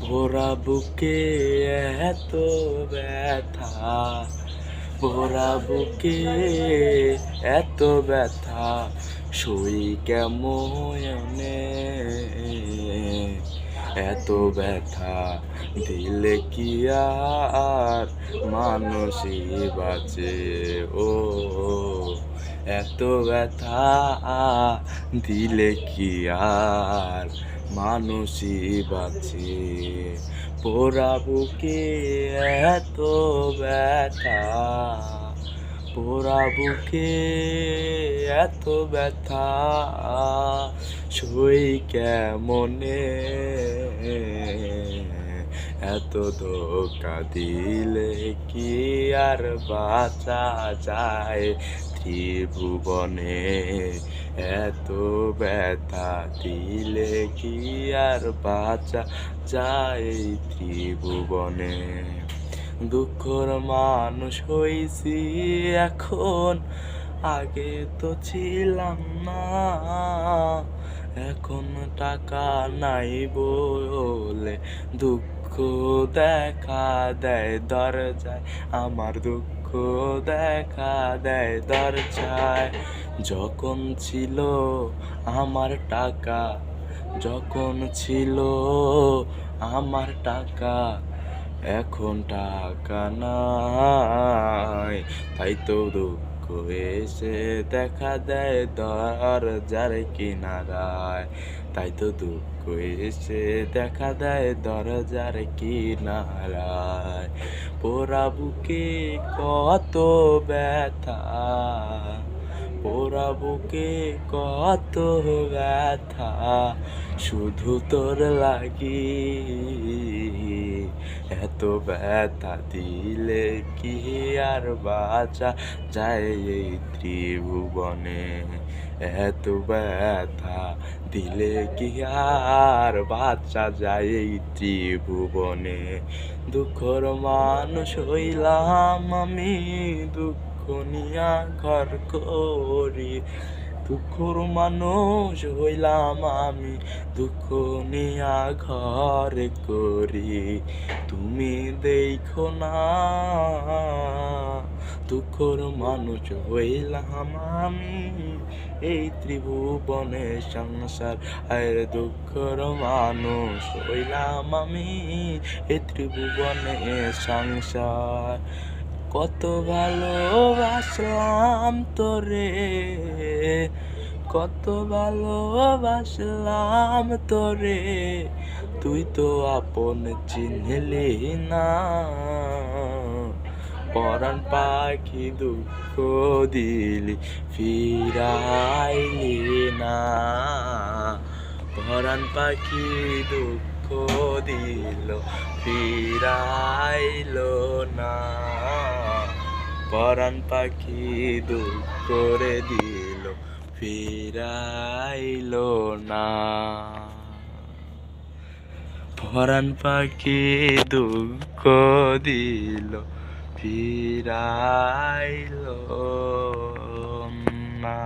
ভরা বুকে এত ব্যথা, ভরা বুকে এত ব্যথা, সই কেমনে? এত ব্যথা দিলে কি আর মানুষই বাঁচে? ও এত ব্যথা দিলে কি আর মানুষই বাঁচে? পোড়া বুকে এত ব্যথা, পোড়া বুকে এত ব্যথা, সই কেমনে? এত ধোঁকা দিলে কি আর বাঁচা যায় ত্রিভুবনে? এত ব্যথা দিলে কি আর বাঁচা যায় ত্রিভুবনে? দুঃখর মানুষ হইছি এখন, আগে তো ছিলাম না। এখন টাকা নাই বলে দুঃখ দেখা দেয় দরজায়, আমার দুঃখ দেখা দেয় দরজায়। যখন ছিল আমার টাকা, যখন ছিল আমার টাকা, এখন টাকা নাই, তাই তো দুঃখ এসে দেখা দেয় দরজার কিনারায়, তাই তো দুঃখ এসে দেখা দেয় দরজার কিনারায়। পোড়া বুকে কত ব্যথা, পোড়া বুকে কত ব্যথা, শুধু তোর লাগি। এত ব্যথা দিলে কি আর বাঁচা যায় এই ত্রিভুবনে? এত ব্যথা দিলে কি আর বাঁচা যায় এই ত্রিভুবনে? দুঃখর মানুষ হইলাম আমি, দুঃখ নিয়া ঘর করি। দুঃখর মানুষ হইলাম আমি, দুঃখ নিয়া ঘর করি। তুমি দেখো না, দুঃখর মানুষ হইলাম আমি, এই ত্রিভুবনে সংসার আর দুঃখর মানুষ হইলাম আমি, এই ত্রিভুবনে সংসার। কত ভালোবাসলাম তোরে, কত ভালোবাসলাম তোরে, তুই তো আপন চিনলি না। পরাণ পাখি দুঃখ দিলি ফিরাইলি না, পরাণ পাখি দুঃখ দিল ফিরাইলো না, পরাণ পাখি দুঃখ করে দিল ফিরাইলো না, পরাণ পাখি দুঃখ দিল ফিরাইলো না।